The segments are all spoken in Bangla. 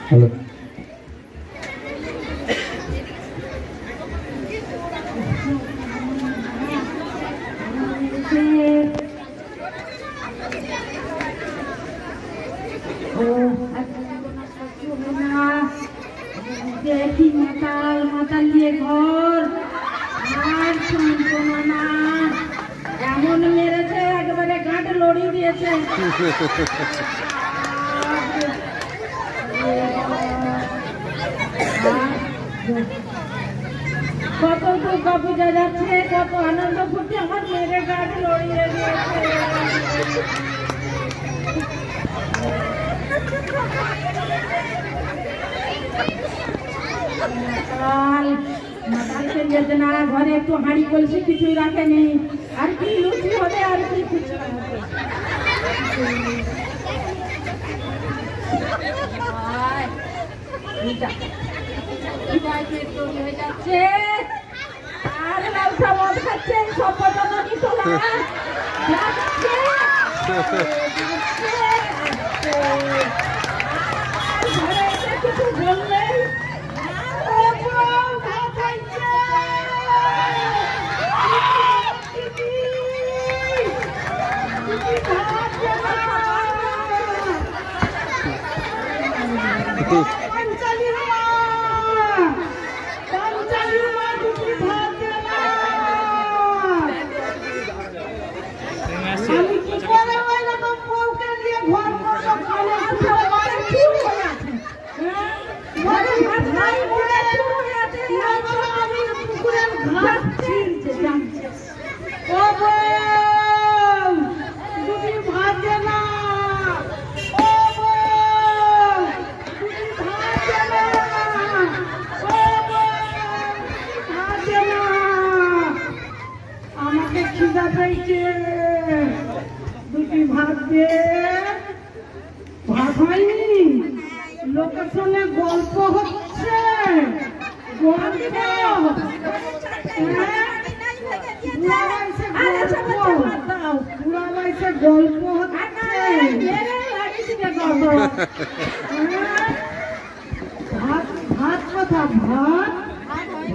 হ্যালো দেখি মাতাল মাতাল দিয়ে ঘর আর শুনবো না এমন মেরেছে একেবারে ঘাটে লড়ি দিয়েছে কত দুর্গা পূজা যাচ্ছে কত আনন্দ ফুটে আমার মেরে ঘাটে লড়িয়ে দিয়েছে মাতালকে যেতে না ঘরে একটু হাঁড়ি কলসি কিছুই রাখেনি আর কি লুচি হবে আর কি কিছু হয়ে যাচ্ছে আর লাউটা মদ খাচ্ছে সব পর্যন্ত তোলা কিছু বললেই দুটি ভাত দে ভাত হয়নি লোকের সঙ্গে গল্প হচ্ছে গল্প ভাত ভাত কথা ভাত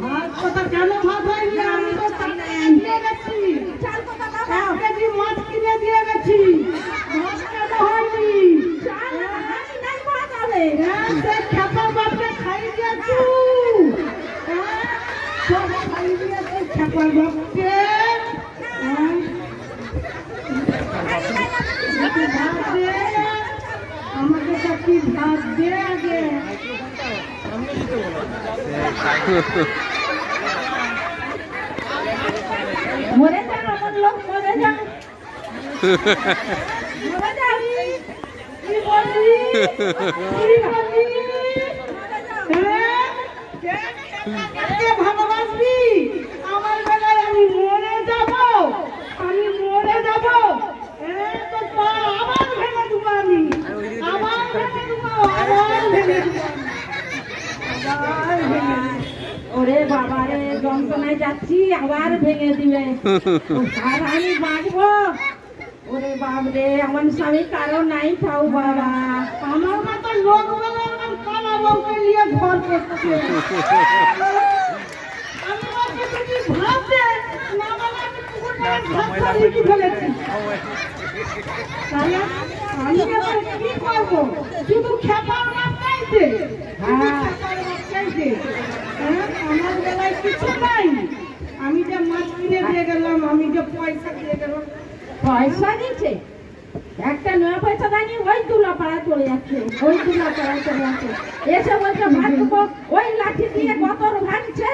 ভাত কথা কেন ভাত হয়নি আমি তো দিয়ে গেছি মাছ কিনে দিয়ে গেছি মাছ কেন হয়নি খেপার বাপকে খাই দিয়েছু সব খাই দিয়েছে খেপার বাপকে আমাকে চাকরি ভাত দে আগে মরে যান আমার লোক মরে যান মরে যাবি কি বললি কে ভালোবাসবি আমার বেলায় আমি মরে যাব তো আবার ভেঙে দেবো আমি আবার ভেঙে দেবো ওরে বাবা রে যন্ত্রণায় যাচ্ছি আবার ভেঙে দিবে আর আমি বাঁচবো ওরে বাপ রে আমার স্বামী কারো নাই খাও বাবা আমার মতো লোক কালা বউকে নিয়ে ঘর করছে আমি ভাবছে না মানে আমি পুকুরটা ফেলেছি আমি কি করবো শুধু খেপার মাছ চাইছে আমার বেলায় কিছু নাই আমি যে মাছ কিনে দিয়ে গেলাম আমি যে পয়সা দিয়ে গেলাম পয়সা দিচ্ছে একটা নয়া পয়সা দানি ওই তুলা পাড়া চলে যাচ্ছে এসে বলছে ভাত দেবো ওই লাঠি দিয়ে কত ভাঙছে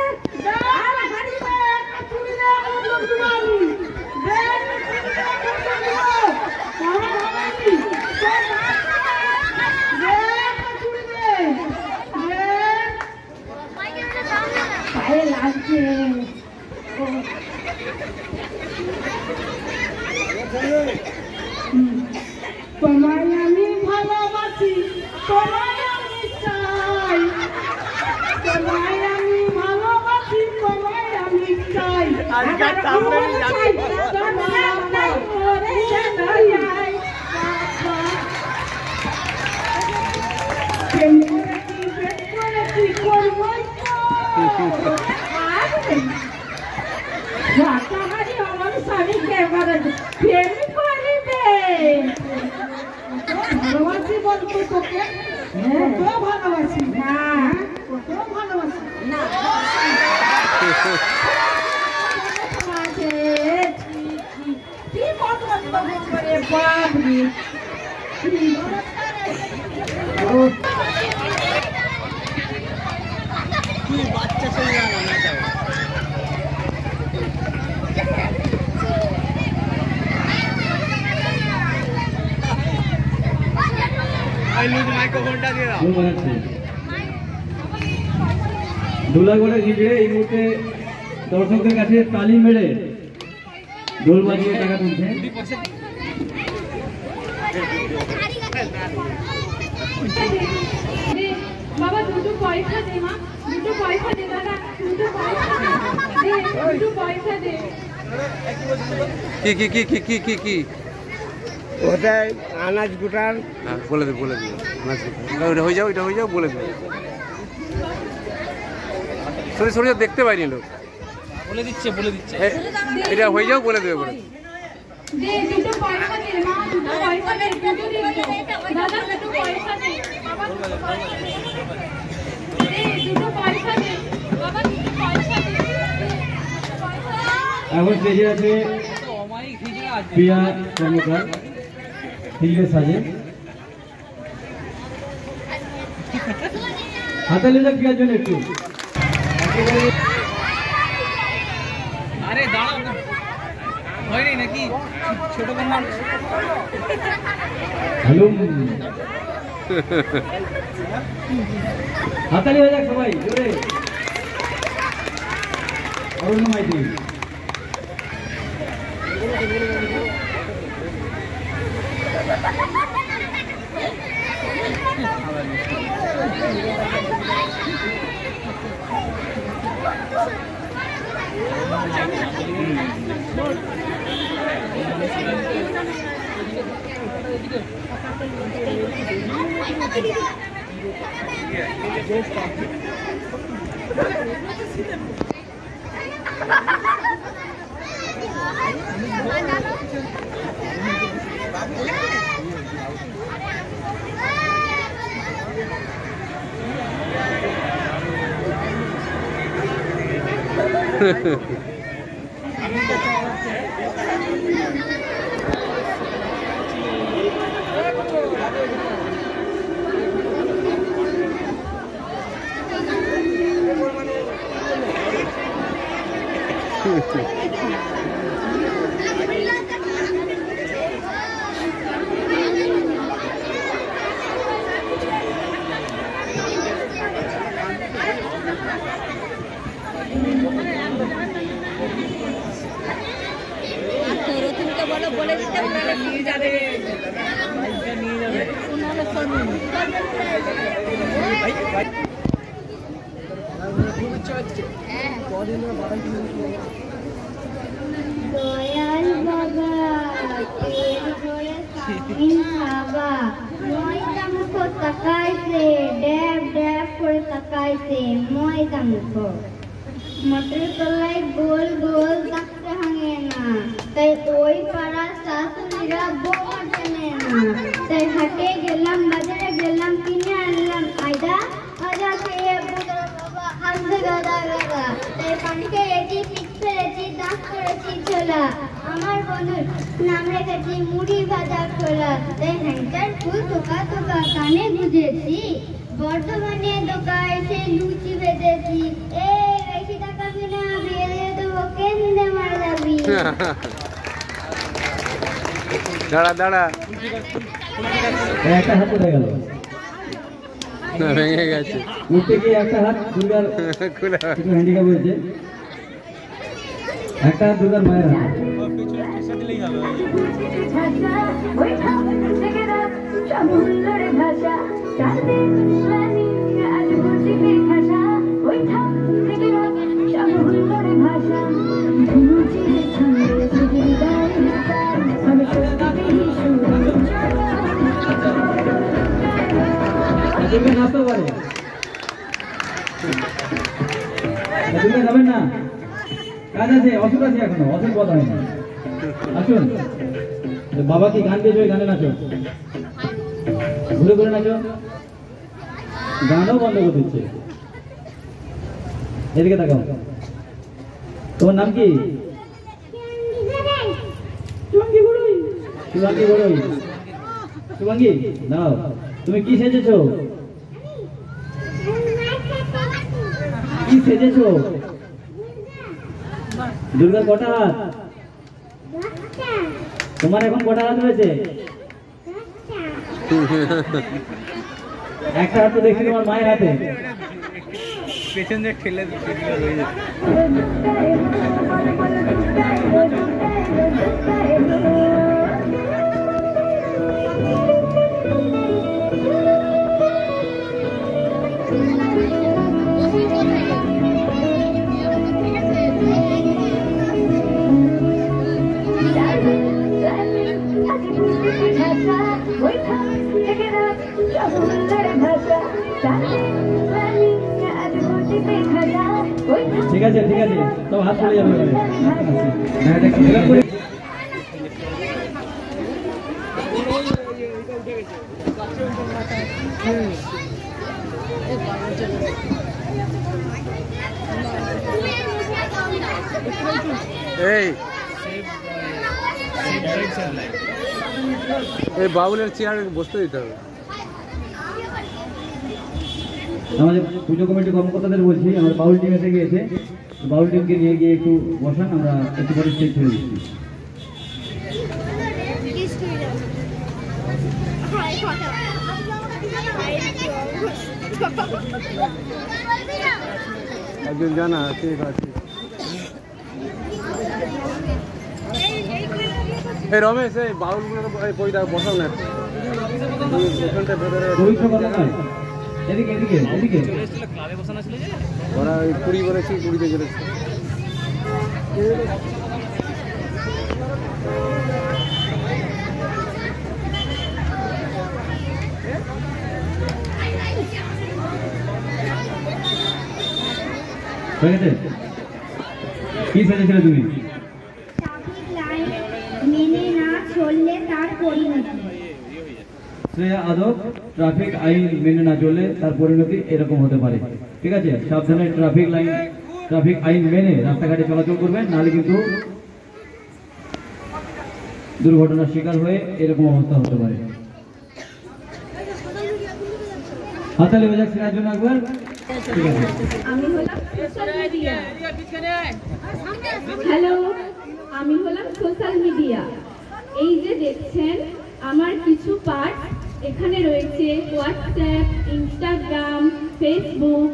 পায়ে লাগছে তোমায় আমি ভালোবাসি তোমায় আমি চাই তোমায় আমি ভালোবাসি তোমায় আমি চাই বলতো তোকে কত ভালোবাসি না কত ভালোবাসি না কি কত করে বাবরি কি বাচ্চা ছেলে না যাও ধুলাগড়ে ঘিরে এই মুহূর্তে দর্শকদের কাছে তালি মেরে ঢোল বাজিয়ে টাকা তুলছে। বাবা দুটো পয়সা দে মা, দুটো পয়সা দে দাদা, দুটো পয়সা দে, দুটো পয়সা দে। কি কি কি কি কি কি কি ওটাই আনাজ গুটার বলে দে আনাজ গুটার ওটা হয়ে যাও বলে দে সরে যাও দেখতে পাইনি লোক বলে দিচ্ছে এটা হয়ে যাও বলে দেবে বলে দে দুটো পয়সা দে মা, দুটো পয়সা দে, দুটো দে দাদা, দুটো পয়সা দে বাবা, দুটো পয়সা দে, দে দুটো পয়সা দে বাবা, দুটো পয়সা দে। এখন স্টেজে আছে প্রিয়া কর্মকার ফিল্ডের সাজে হাতালি না প্রিয়ার জন্য একটু আরে দাঁড়াও না হয়নি নাকি ছোট কন্যা হ্যালো হাতালি হয়ে যাক সবাই জোরে অরুণ মাইতি বলে দিতে ওনারা নিয়ে যাবে ওনারা শুনুন দয়াল বাবা তেল করে সামিন খাবা ময়দা মুখ তাকাইছে ড্যাব ড্যাব করে তাকাইছে ময়দা মুখ মটর তলায় গোল গোল তাকতে হাঙে না তাই ওই পাড়ার শাশুড়িরা বৌমা চেনে না তাই হাটে গেলাম বাজারে গেলাম কিনে আনলাম আয়দা আয়দা খেয়ে বুঝলো বাবা হাসতে গাদা গাদা তাই পানি খেয়েছি পিঠ ফেলেছি দাঁত করেছি ছোলা আমার বন্ধুর নাম রেখেছি মুড়ি ভাজা খোলা তাই হ্যাংটার ফুল টোকা টোকা কানে বুঝেছি বর্ধমানে দোকায় সে লুচি বেঁধেছি বেশি টাকা বিনা বিয়ে দেবো কেন্দ্রে মারা যাবি দাঁড়া একটা হাত উঠে গেল ভেঙে গেছে উঠতে গিয়ে একটা হাত দুর্গার খুলে একটু হ্যান্ডিক্যাপ হয়েছে একটা হাত দুর্গার মায়ের হাত তুমি নাচতে পারে তুমি যাবেন না কাজ আছে অসুখ আছে এখনো অসুখ কথা হয় না আসুন বাবা কি গান দিয়েছে ওই গানে নাচো ঘুরে ঘুরে নাচো, গানও বন্ধ করে দিচ্ছে। এদিকে তাকাও, তোমার নাম কি? শুভাঙ্গী বড়ুই। শুভাঙ্গী বড়ুই, শুভাঙ্গী নাও, তুমি কি সেজেছো? কি সেজেছো? দুর্গা কটা হাত? তোমার এখন কটা হাত হয়েছে? একটা হাত তো দেখছি তোমার মায়ের হাতে। পেছন দিয়ে ঠেলে রয়ে যাবে। ঠিক আছে, ঠিক আছে, তো হাত পড়ে যাবে। এই বাউলের চেয়ারে বসতে দিতে হবে। আমাদের পুজো কমিটির কর্মকর্তাদের বলছি, আমার বাউল টিম এসে গিয়েছে, বাউল টিমকে নিয়ে গিয়ে একটু বসান, আমরা একটু পরে স্টেজ ছেড়ে দিচ্ছি। একজন জানা, ঠিক আছে। এই রমেশ, এই বাউলগুলো বসাও না, পবিত্র কথা নয়, এদিকে এদিকে এদিকে। ওরা ওই পুরী বলেছি, পুরীতে গেলেছে। কি সেজেছিলে তুমি? ট্রাফিক লাইন মেনে না চললে তার পরিণতি। শ্রেয়া আদব, ট্রাফিক আইন মেনে না চললে তার পরিণতি এরকম হতে পারে। ঠিক আছে, সাবধানে ট্রাফিক আইন মেনে রাস্তাঘাটে চলাচল করবেন, নাহলে কিন্তু দুর্ঘটনার শিকার হয়ে এরকম অবস্থা হতে পারে। হাতালি বাজার শ্রেয়ার জন্য একবার। ঠিক আছে, আমি হলাম সোশ্যাল মিডিয়া। হ্যালো, আমি হলাম সোশ্যাল মিডিয়া। এই যে দেখছেন আমার কিছু পার্ট, এখানে রয়েছে হোয়াটসঅ্যাপ, ইনস্টাগ্রাম, ফেসবুক,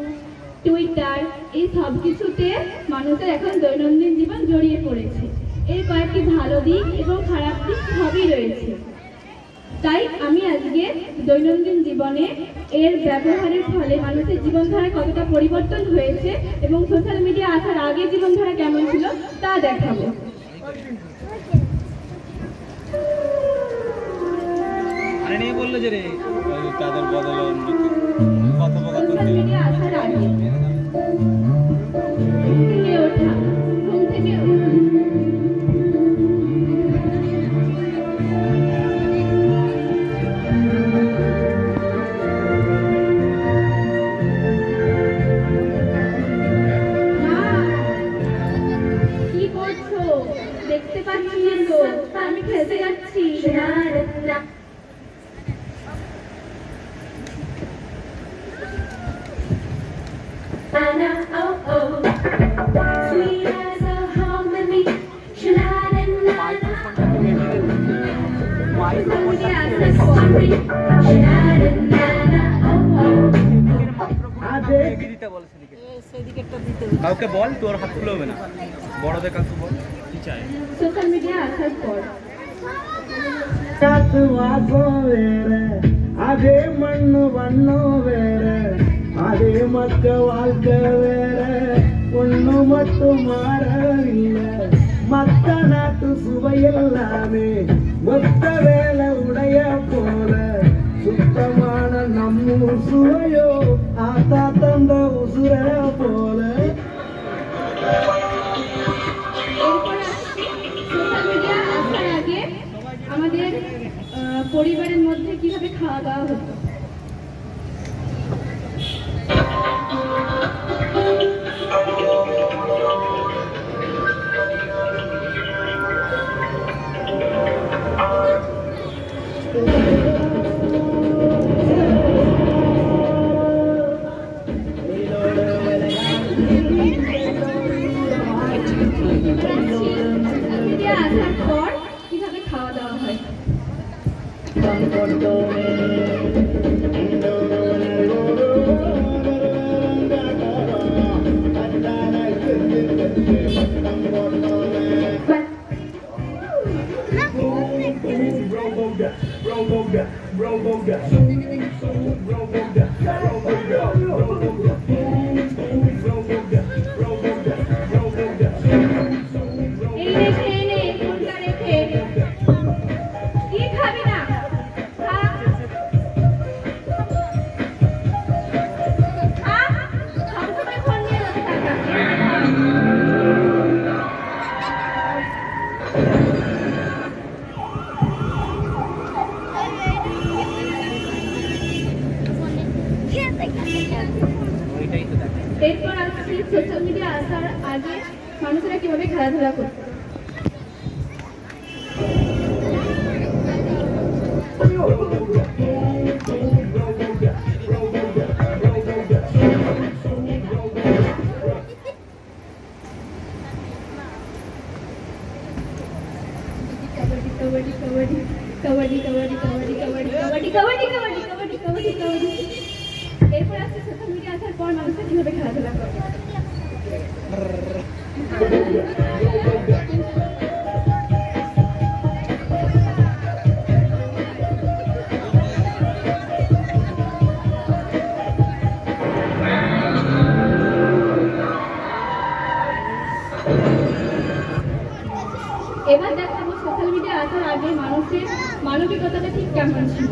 টুইটার, এই সব কিছুতে মানুষের এখন দৈনন্দিন জীবন জড়িয়ে পড়েছে। এর কয়েকটি ভালো দিক এবং খারাপ দিক সবই রয়েছে। তাই আমি আজকে দৈনন্দিন জীবনে এর ব্যবহারের ফলে মানুষের জীবনধারা কতটা পরিবর্তন হয়েছে এবং সোশ্যাল মিডিয়া আসার আগে জীবনধারা কেমন ছিল তা দেখাবো। আরে নিয়ে বললো যে রে তাদের বদল সোশ্যাল মিডিয়া আসার আগে ঘুম থেকে ওঠা, ঘুম থেকে দেখতে পাচ্ছি তো, আমি খেলতে যাচ্ছি। কাউকে বল, তোর হাত খুলে হবে না, বড়দের কাছে বল কি চাই। সোশ্যাল মিডিয়া আসার পর அதே மண்ணு வண்ணம் வேற, அதே மக்க வாழ்க்கை வேற, ஒண்ணு மட்டும் மாறவில்லை, மத்த நாட்டு சுவையெல்லாமே ஒத்த வேலை உடைய போல, சுத்தமான நம்மூர் சுவையோ ஆத்தா தந்த உசுர போல। সোশ্যাল মিডিয়া আসার আগে আমাদের পরিবারের মধ্যে কিভাবে খাওয়া দাওয়া হতো? আসার পর কিভাবে খাওয়া দাওয়া হয়? এরপর আসছি সোশ্যাল মিডিয়া আসার আগে মানুষেরা কিভাবে খেলাধুলা করতো। कबड्डी कबड्डी कबड्डी कबड्डी कबड्डी कबड्डी कबड्डी कबड्डी कबड्डी कबड्डी कबड्डी कबड्डी এরপর আসছে সোশ্যাল মিডিয়া আসার পর মানুষরা কিভাবে খেলাধুলা করে। এবার দেখাবো সোশ্যাল মিডিয়া আসার আগে মানুষের মানবিকতাটা ঠিক কেমন ছিল।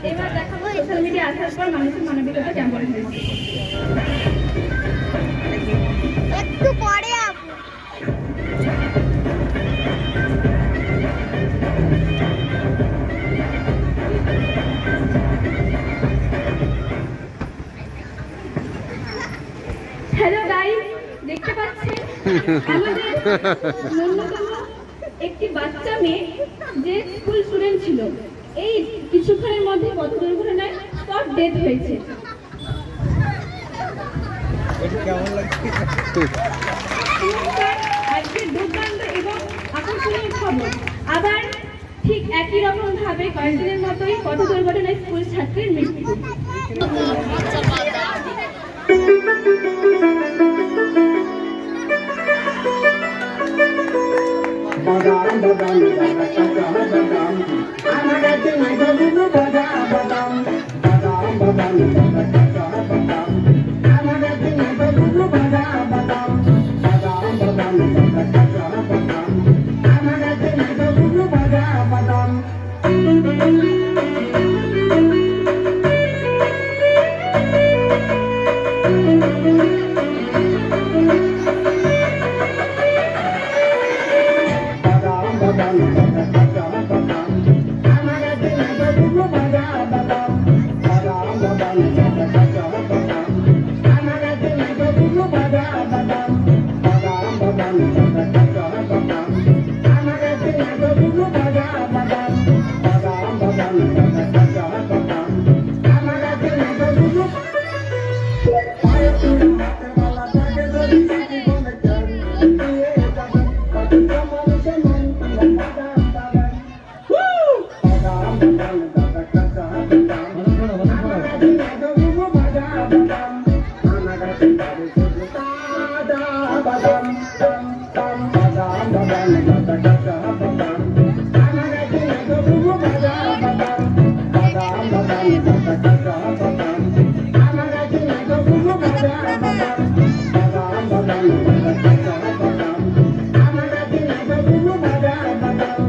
এবার দেখাবো সোশ্যাল মিডিয়া আসার পর মানুষের মানবিকতা কেমন হয়েছে। একটু পরে আপু হ্যালো গাইস, দেখতে পাচ্ছেন আমাদের ন্যূনতম একটি বাচ্চা মেয়ে যে স্কুল স্টুডেন্ট ছিল, এই কিছুক্ষণের মধ্যে পথ দুর্ঘটনায় স্পট ডেথ হয়েছে। আজকের দুর্দান্ত এবং আকর্ষণীয় খবর, আবার ঠিক একই রকম ভাবে কয়েকদিনের মতোই পথ দুর্ঘটনায় স্কুল ছাত্রীর মৃত্যু।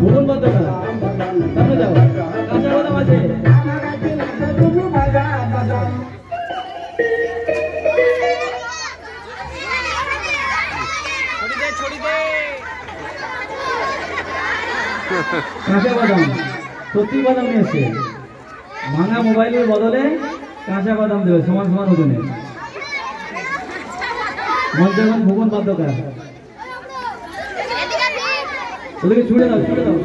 ভুবন বাদ্যকার সামনে যাও কাঁচা বাদাম আছে কাঁচা বাদাম সত্যি বাদাম নিয়ে এসছে ভাঙা মোবাইলের বদলে কাঁচা বাদাম দেবে সমান সমান ওজনে মঞ্চমান ভুবন বাদ্যকার ওদেরকে ছুড়ে দাও ছুড়ে দাও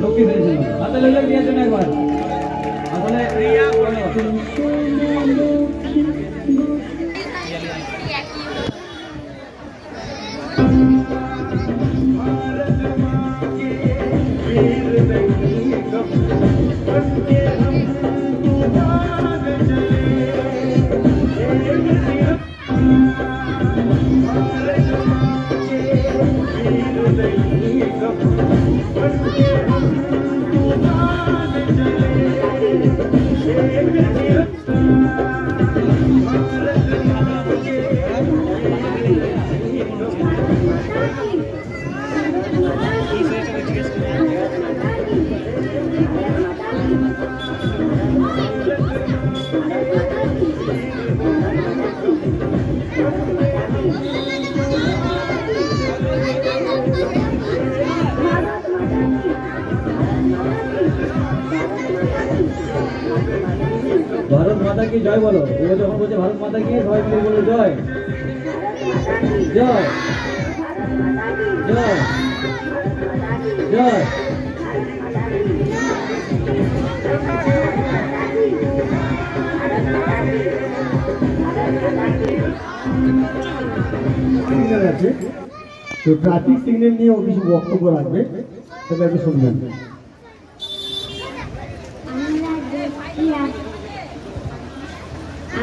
লক্ষ্মী ফেলেছিল হাতে লইলে বিয়ের জন্য একবার আসলে ভারত মাতা কি জয় বলো ও যখন বলছে ভারত মাতা কি সবাই মিলে বলো জয় জয় জয় জয় সিগন্যাল আছে তো ট্রাফিক সিগন্যাল নিয়ে ও কিছু বক্তব্য রাখবে সেটা একটু শুনবেন।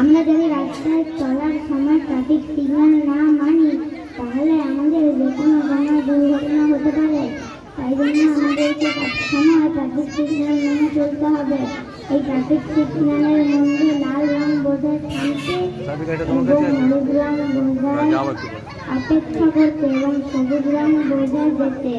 আমরা যদি রাস্তায় চলার সময় ট্রাফিক সিগন্যাল না মানি তাহলে আমাদের যে কোনো সময় দুর্ঘটনা হতে পারে। তাই জন্য আমাদেরকে সবসময় ট্রাফিক সিগন্যাল মেনে চলতে হবে। এই ট্রাফিক সিগন্যালের মধ্যে লাল রং বোঝায় থামতে এবং হলুদ রং বোঝায় অপেক্ষা করতে এবং সবুজ রং বোঝায় যেতে।